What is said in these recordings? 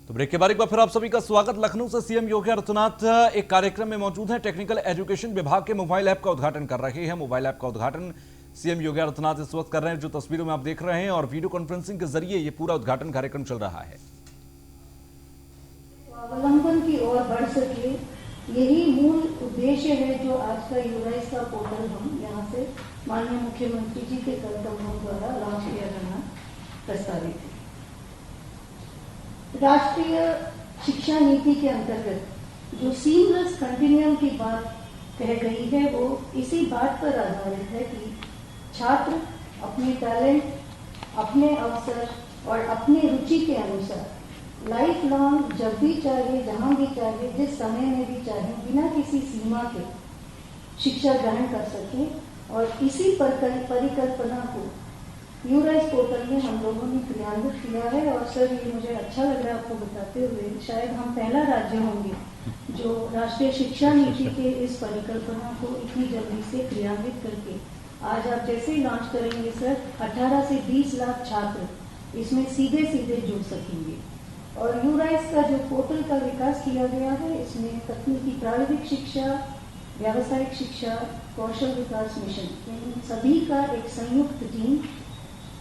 तो ब्रेक के बाद एक बार फिर आप सभी का स्वागत। लखनऊ से सीएम योगी आदित्यनाथ एक कार्यक्रम में मौजूद हैं। टेक्निकल एजुकेशन विभाग के मोबाइल ऐप का उद्घाटन कर रहे हैं। मोबाइल ऐप का उद्घाटन सीएम योगी आदित्यनाथ इस वक्त कर रहे हैं, जो तस्वीरों में आप देख रहे हैं, और वीडियो कॉन्फ्रेंसिंग के जरिए ये पूरा उद्घाटन कार्यक्रम चल रहा है। अवलंबन की ओर बढ़ सके, यही मूल उद्देश्य है जो आज का यूराइस का पोर्टल हम यहाँ से माननीय मुख्यमंत्री जी के कदमों द्वारा लॉन्च किया जाना प्रस्तावित है। राष्ट्रीय शिक्षा नीति के अंतर्गत जो सीमलेस कंटिन्यूम की बात कह गई है, वो इसी बात पर आधारित है कि छात्र अपने टैलेंट, अपने अवसर और अपनी रुचि के अनुसार लाइफ लॉन्ग जब भी चाहे, जहां भी चाहे, जिस समय में भी चाहे, बिना किसी सीमा के शिक्षा ग्रहण कर सके। और इसी परिकल्पना को यूराइस पोर्टल में हम लोगों ने क्रियान्वित किया है। और सर, ये मुझे अच्छा लग रहा है आपको बताते हुए, शायद हम पहला राज्य होंगे जो राष्ट्रीय शिक्षा नीति के इस परिकल्पना को इतनी जल्दी से क्रियान्वित करके आज आप जैसे ही लॉन्च करेंगे सर, 18 से 20 लाख छात्र इसमें सीधे सीधे जुड़ सकेंगे। और यूराइस का जो पोर्टल का विकास किया गया है, इसमें तकनीकी प्राविधिक शिक्षा, व्यावसायिक शिक्षा, कौशल विकास मिशन, इन सभी का एक संयुक्त टीम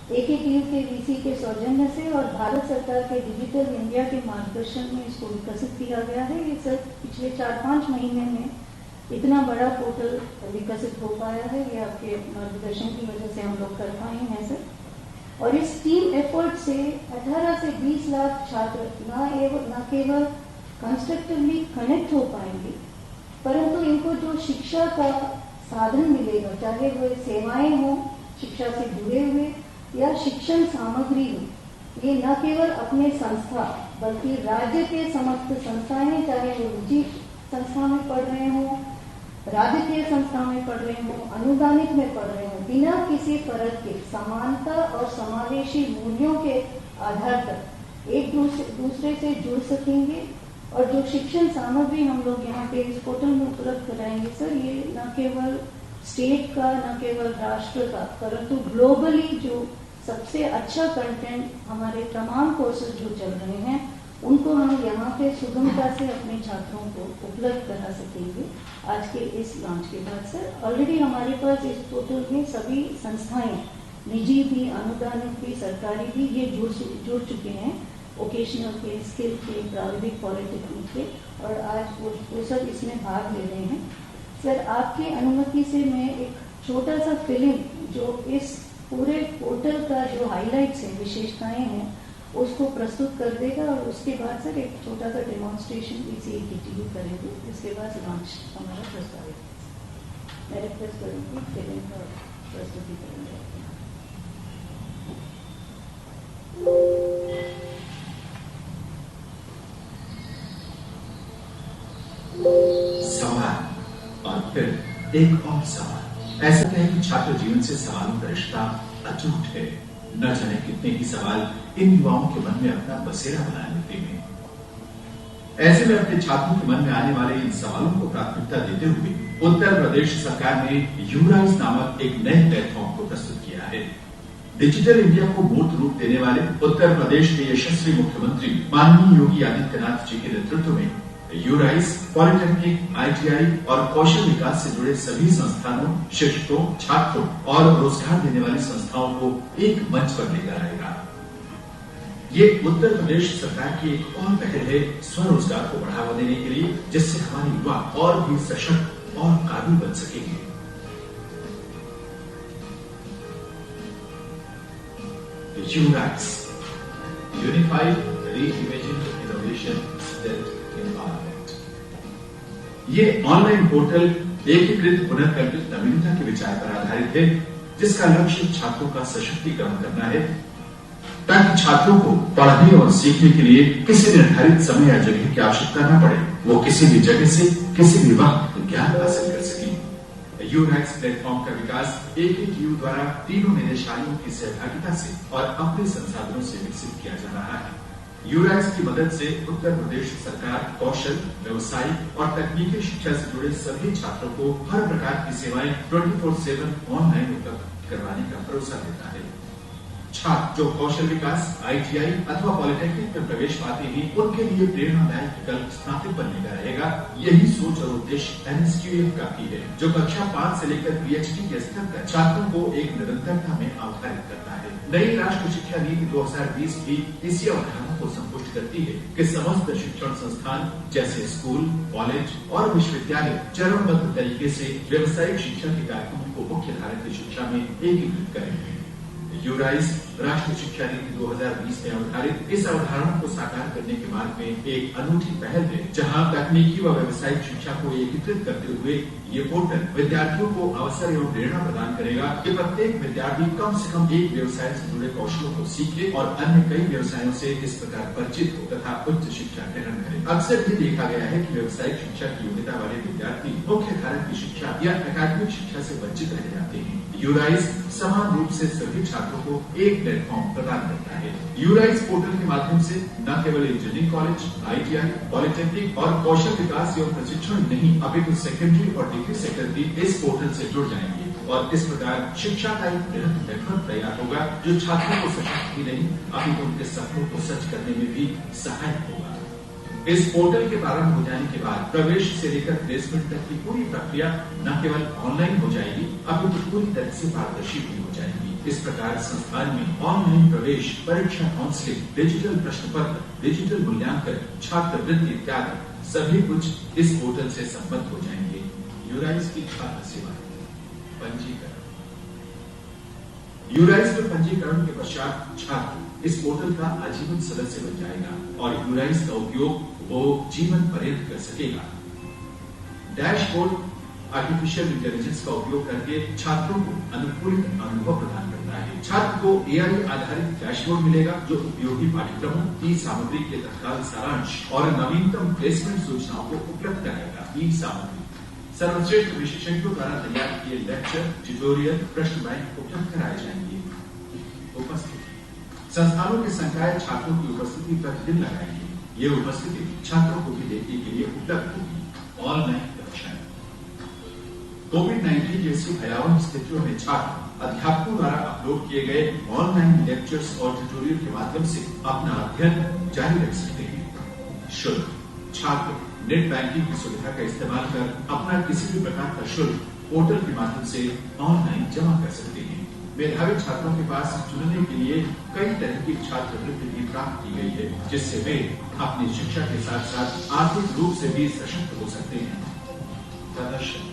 AKTU के VC के सौजन्य से और भारत सरकार के डिजिटल इंडिया के मार्गदर्शन में इसको विकसित किया गया है। ये सर पिछले 4-5 महीने में इतना बड़ा पोर्टल विकसित हो पाया है, ये आपके मार्गदर्शन की वजह से हम लोग कर पाए हैं सर। और इस टीम एफर्ट से 18 से 20 लाख छात्र न केवल कंस्ट्रक्टिवली कनेक्ट हो पाएंगे, परंतु इनको जो शिक्षा का साधन मिलेगा, चाहे वो सेवाएं हों शिक्षा से जुड़े हुए या शिक्षण सामग्री हो, ये न केवल अपने संस्था बल्कि राज्य के समस्त संस्थाएं, चाहे वो निजी संस्था में पढ़ रहे हों, राजकीय संस्था में पढ़ रहे हों, अनुदानित में पढ़ रहे हों, बिना किसी फर्क के समानता और समावेशी मूल्यों के आधार पर एक दूसरे से जुड़ सकेंगे। और जो शिक्षण सामग्री हम लोग यहाँ पे इस पोर्टल में उपलब्ध कराएंगे सर, ये न केवल स्टेट का, न केवल राष्ट्र का, परंतु ग्लोबली जो सबसे अच्छा कंटेंट हमारे तमाम कोर्सेज जो चल रहे हैं, उनको हम यहाँ पे सुगमता से अपने छात्रों को उपलब्ध करा सकेंगे आज के इस लॉन्च के बाद सर। ऑलरेडी हमारे पास इस पोर्टल में सभी संस्थाएं, निजी भी, अनुदानित भी, सरकारी भी, ये जुड़ चुके हैं, वोकेशनल के, स्किल के, प्राविधिक, पॉलिटेक्निक के, और आज वो सब इसमें भाग ले रहे हैं सर। आपकी अनुमति से मैं एक छोटा सा फिल्म जो इस पूरे पोर्टल का जो हाइलाइट्स हैं, विशेषताएं हैं, उसको प्रस्तुत कर देगा। और उसके बाद सर एक छोटा सा डेमोन्स्ट्रेशन इसी AKTU करेंगे। इसके बाद लॉन्च हमारा प्रस्तावित है। मैं रिक्वेस्ट करूँगी फिल्म का प्रस्तुति करेंगे। सवाल और फिर एक और सवाल। ऐसा क्या है कि छात्र जीवन से सवालों का रिश्ता अटूट है। न जाने कितने ही सवाल इन युवाओं के मन में अपना बसेरा बना लेते हैं। ऐसे में अपने छात्रों के मन में आने वाले इन सवालों को प्राथमिकता देते हुए उत्तर प्रदेश सरकार ने यूराइस नामक एक नए प्लेटफॉर्म को प्रस्तुत किया है। डिजिटल इंडिया को मूर्त रूप देने वाले उत्तर प्रदेश के यशस्वी मुख्यमंत्री माननीय योगी आदित्यनाथ जी के नेतृत्व में यूराइस पॉलिटेक्निक, ITI और कौशल विकास से जुड़े सभी संस्थानों, शिक्षकों, छात्रों और रोजगार देने वाली संस्थाओं को एक मंच पर लेकर आएगा। ये उत्तर प्रदेश सरकार की एक और पहल है स्वरोजगार को बढ़ावा देने के लिए, जिससे हमारे युवा और भी सशक्त और काबिल बन सकेंगे। यूराइस, यूनिफाइड री-इमेजिन्ड इनोवेशन स्टेट एनवायरनमेंट। ये ऑनलाइन पोर्टल एकीकृत पुनर्कल्पित नवीनता के विचार पर आधारित है, जिसका लक्ष्य छात्रों का सशक्तिकरण करना है, ताकि छात्रों को पढ़ने और सीखने के लिए किसी निर्धारित समय या जगह की आवश्यकता न पड़े। वो किसी भी जगह से किसी भी वक्त ज्ञान हासिल कर सके। यूराइस प्लेटफॉर्म का विकास AKTU द्वारा तीनों निदेशालयों की सहभागिता से और अपने संसाधनों से विकसित किया जा रहा है। यूराइस की मदद से उत्तर प्रदेश सरकार कौशल, व्यवसायिक और तकनीकी शिक्षा से जुड़े सभी छात्रों को हर प्रकार की सेवाएं 24/7 ऑनलाइन उपलब्ध करवाने का भरोसा देता है। छात्र जो कौशल विकास, ITI अथवा पॉलिटेक्निक में प्रवेश पाते हैं, उनके लिए प्रेरणादायक विकल्प स्नातक बनने का रहेगा। यही सोच और उद्देश्य NSQF का भी है, जो कक्षा 5 से लेकर PhD के स्तर तक छात्रों को एक निरंतरता में अवधारित करता है। नई राष्ट्रीय शिक्षा नीति 2020 भी इसी अवधारणा को संपुष्ट करती है कि समस्त शिक्षण संस्थान जैसे स्कूल, कॉलेज और विश्वविद्यालय चरणबद्ध तरीके से व्यावसायिक शिक्षा के कार्यक्रमों को मुख्य धारा की शिक्षा में एकीकृत करेंगे। यूराइज राष्ट्रीय शिक्षा नीति 2020 में अवधारित इस अवधारणा को साकार करने के मार्ग में एक अनूठी पहल है, जहां तकनीकी व व्यावसायिक शिक्षा को एकीकृत करते हुए ये पोर्टल विद्यार्थियों को अवसर एवं प्रेरणा प्रदान करेगा कि प्रत्येक विद्यार्थी कम से कम एक व्यवसाय से जुड़े कौशलों को सीखे और अन्य कई व्यवसायों से इस प्रकार परिचित हो तथा उच्च शिक्षा ग्रहण करे। अक्सर ये देखा गया है कि व्यावसायिक शिक्षा की योग्यता वाले विद्यार्थी मुख्य धारा की शिक्षा या अकादमिक शिक्षा से वंचित रह जाते हैं। यूराइज समान रूप से सभी छात्रों को एक प्लेटफॉर्म प्रदान करता है। यूराइज पोर्टल के माध्यम से न केवल इंजीनियरिंग कॉलेज, ITI, पॉलिटेक्निक और कौशल विकास एवं प्रशिक्षण नहीं, अपितु सेकेंडरी और डिग्री सेक्टर भी इस पोर्टल से जुड़ जाएंगे और इस प्रकार शिक्षा का एक बृहद नेटवर्क तैयार होगा, जो छात्रों को सशक्त ही नहीं, अपितु उनके सपनों को सच करने में भी सहायक होगा। इस पोर्टल के प्रारंभ हो जाने के बाद प्रवेश से लेकर प्लेसमेंट तक की पूरी प्रक्रिया न केवल ऑनलाइन हो जाएगी, अपितु पूरी तरह से पारदर्शी भी हो जाएगी। इस प्रकार संस्थान में ऑनलाइन प्रवेश, परीक्षा, काउंसलिंग, डिजिटल प्रश्न पत्र, डिजिटल मूल्यांकन, छात्रवृत्ति इत्यादि सभी कुछ इस पोर्टल से संबद्ध हो जाएंगे। यूराइज की छात्र सेवा पंजीकरण। यूराइज में पंजीकरण के पश्चात छात्र इस पोर्टल का आजीवन सदस्य बन जाएगा और यूराइज का उपयोग वो जीवन पर्यंत कर सकेगा। डैशबोर्ड आर्टिफिशियल इंटेलिजेंस का उपयोग करके छात्रों को अनुकूलित अनुभव प्रदान करता है। छात्र को AI आधारित डैशबोर्ड मिलेगा, जो उपयोगी पाठ्यक्रमों की सामग्री के तत्काल सारांश और नवीनतम प्लेसमेंट सूचनाओं को उपलब्ध कराएगा। ई सामग्री सर्वश्रेष्ठ विशेषज्ञों द्वारा तैयार किए लेक्चर, ट्यूटोरियल, प्रश्न बैंक उपलब्ध कराए जाएंगे। उपस्थिति संस्थानों के संकाय छात्रों की उपस्थिति प्रतिदिन लगाएंगे। ये उपस्थिति छात्रों को भी देखने के लिए उपलब्ध होगी। ऑनलाइन कक्षाएं कोविड-19 जैसी भयावह स्थितियों में छात्र अध्यापकों द्वारा अपलोड किए गए ऑनलाइन लेक्चर्स और ट्यूटोरियल के माध्यम से अपना अध्ययन जारी रख सकते हैं। शुल्क छात्र नेट बैंकिंग की सुविधा का इस्तेमाल कर अपना किसी भी प्रकार का शुल्क पोर्टल के माध्यम से ऑनलाइन जमा कर सकते हैं। मेधावी छात्रों के पास चुनने के लिए कई तरह की छात्रवृत्ति भी प्राप्त की गई है, जिससे वे अपनी शिक्षा के साथ साथ आर्थिक रूप से भी सशक्त हो सकते हैं। प्रदर्शन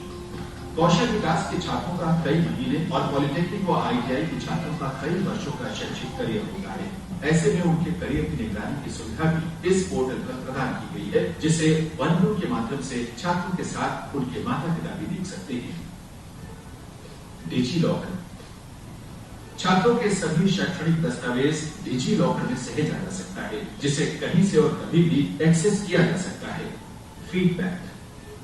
कौशल विकास के छात्रों का कई महीने और पॉलिटेक्निक व ITI के छात्रों का कई वर्षों का शैक्षिक करियर होता है। ऐसे में उनके करियर की निगरानी की सुविधा भी इस पोर्टल पर प्रदान की गई है, जिसे बंधुओं के माध्यम से छात्रों के साथ उनके माता पिता भी देख सकते हैं। डिजी लॉकर छात्रों के सभी शैक्षणिक दस्तावेज डिजी लॉकर में सहेजा जा सकता है, जिसे कहीं से और कभी भी एक्सेस किया जा सकता है। फीडबैक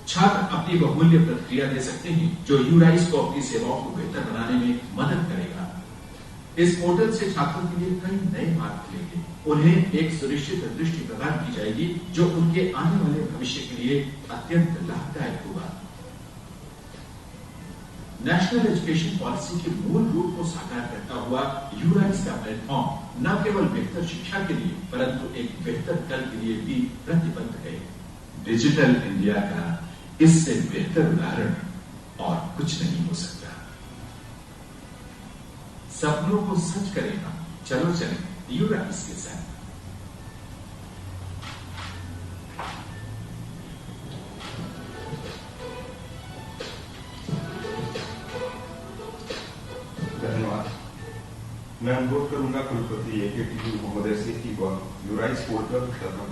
छात्र अपनी बहुमूल्य प्रतिक्रिया दे सकते हैं, जो यूराइज को अपनी सेवाओं को बेहतर बनाने में मदद करेगा। इस पोर्टल से छात्रों के लिए कई नए मार्ग खुलेंगे। उन्हें एक सुनिश्चित दृष्टि प्रदान की जाएगी, जो उनके आने वाले भविष्य के लिए अत्यंत लाभदायक होगा। नेशनल एजुकेशन पॉलिसी के मूल रूप को साकार करता हुआ यूराइज का प्लेटफॉर्म न केवल बेहतर शिक्षा के लिए, परंतु एक बेहतर कल के लिए भी प्रतिबद्ध है। डिजिटल इंडिया का इससे बेहतर उदाहरण और कुछ नहीं हो सकता। सपनों को सच करेगा, चलो चलें यूराइज के साथ। धन्यवाद। मैं अनुरोध करूंगा कुलपति AKTU महोदय से कि वह यूराइज पोर्टल तथा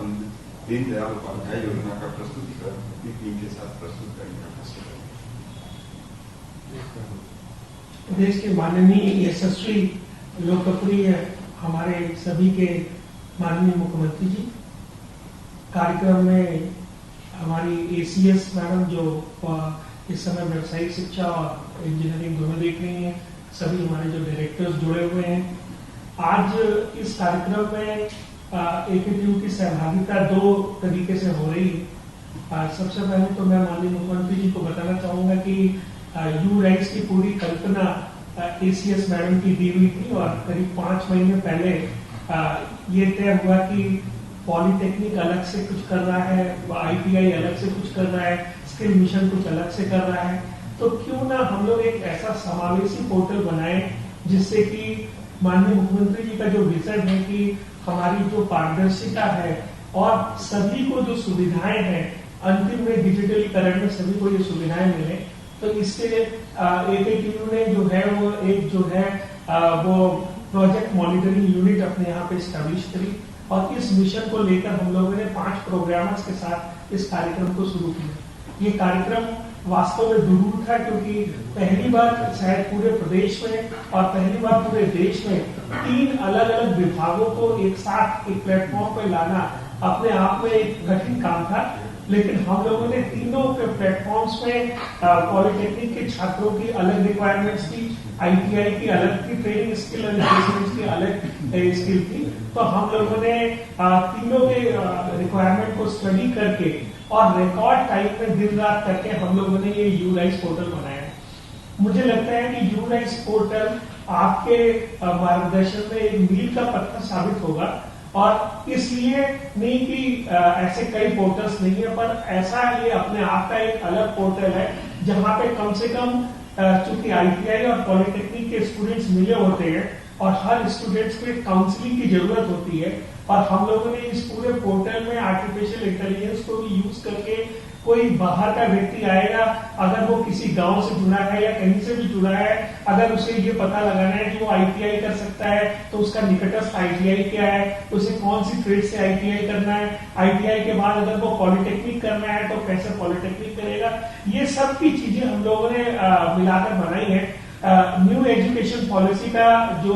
दीनदयाल उपाध्याय योजना का प्रस्तुतिकरण अपनी टीम के साथ प्रस्तुत करने का फैसला करें। देश के माननीय यशस्वी लोकप्रिय हमारे सभी के माननीय मुख्यमंत्री जी, कार्यक्रम में हमारी ACS मैडम जो इस समय व्यावसायिक शिक्षा और इंजीनियरिंग दोनों देख रही हैं, सभी हमारे जो डायरेक्टर्स जुड़े हुए हैं। आज इस कार्यक्रम में AKTU की सहभागिता दो तरीके से हो रही है। सबसे पहले तो मैं माननीय मुख्यमंत्री जी को बताना चाहूंगा कि यूराइज की पूरी कल्पना ACS मैडम की दी हुई थी और करीब 5 महीने पहले ये तय हुआ कि पॉलिटेक्निक अलग से कुछ कर रहा है, ITI अलग से कुछ कर रहा है, स्किल मिशन कुछ अलग से कर रहा है, तो क्यों ना हम लोग एक ऐसा समावेशी पोर्टल बनाए जिससे कि माननीय मुख्यमंत्री जी का जो विजन है कि हमारी जो पारदर्शिता है और सभी को जो सुविधाएं हैं अंतिम में डिजिटलीकरण में सभी को ये सुविधाएं मिले, तो इसके लिए AKTU ने जो है वो एक जो है वो प्रोजेक्ट मॉनिटरिंग यूनिट अपने यहाँ पे स्टैब्लिश करी और इस मिशन को लेकर हम लोगों ने 5 प्रोग्रामर्स के साथ इस कार्यक्रम को शुरू किया। ये कार्यक्रम वास्तव में दुरूह था क्योंकि पहली बार शायद पूरे प्रदेश में और पहली बार पूरे देश में 3 अलग अलग विभागों को एक साथ एक प्लेटफॉर्म पर लाना अपने आप में एक कठिन काम था, लेकिन हम लोगों ने तीनों प्लेटफॉर्म्स में पॉलिटेक्निक के छात्रों की अलग रिक्वायरमेंट्स थी, ITI की अलग थी, ट्रेनिंग स्किल एंड प्लेसमेंट्स की अलग स्किल थी, तो हम लोगों ने तीनों के रिक्वायरमेंट को स्टडी करके और रिकॉर्ड टाइम में दिन रात करके हम लोगों ने ये यूराइज पोर्टल बनाया। मुझे लगता है कि यूराइज पोर्टल आपके मार्गदर्शन में एक मील का पत्थर साबित होगा और इसलिए नहीं कि ऐसे कई पोर्टल्स नहीं है, पर ऐसा ये अपने आप का एक अलग पोर्टल है जहां पे कम से कम चूंकि ITI और पॉलिटेक्निक के स्टूडेंट्स मिले होते हैं और हर स्टूडेंट्स को काउंसलिंग की जरूरत होती है और हम लोगों ने इस पूरे पोर्टल में आर्टिफिशियल इंटेलिजेंस को भी यूज करके कोई बाहर का व्यक्ति आएगा, अगर वो किसी गांव से जुड़ा है या कहीं से भी जुड़ा है, अगर उसे ये पता लगाना है कि वो ITI कर सकता है तो उसका निकटस्थ ITI क्या है, उसे कौन सी ट्रेड से ITI करना है, ITI के बाद अगर वो पॉलिटेक्निक करना है तो कैसे पॉलिटेक्निक करेगा, ये सब की चीजें हम लोगों ने मिलाकर बनाई है। न्यू एजुकेशन पॉलिसी का जो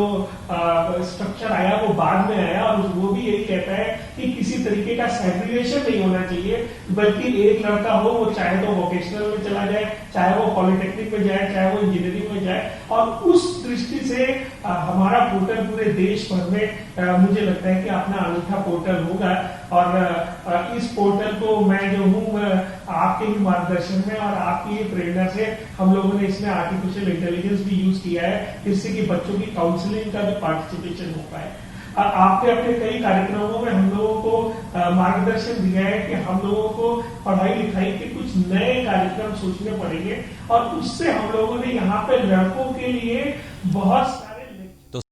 स्ट्रक्चर आया वो बाद में आया और वो भी यही कहता है कि किसी तरीके का सेग्रीगेशन नहीं होना चाहिए, बल्कि एक लड़का हो वो चाहे तो वोकेशनल में चला जाए, चाहे वो पॉलिटेक्निक में जाए, चाहे वो इंजीनियरिंग में जाए, और उस दृष्टि से हमारा पोर्टल पूरे देश भर में मुझे लगता है कि अपना अनूठा पोर्टल होगा और इस पोर्टल को मैं जो हूँ आपके ही मार्गदर्शन में और आपकी ही प्रेरणा से हम लोगों ने इसमें आर्टिफिशियल इंटेलिजेंस भी यूज किया है जिससे कि बच्चों की काउंसलिंग का भी पार्टिसिपेशन हो पाए। आपने अपने कई कार्यक्रमों में हम लोगों को मार्गदर्शन दिया है कि हम लोगों को पढ़ाई लिखाई के कुछ नए कार्यक्रम सोचने पड़ेंगे और उससे हम लोगों ने यहाँ पे लड़कों के लिए बहुत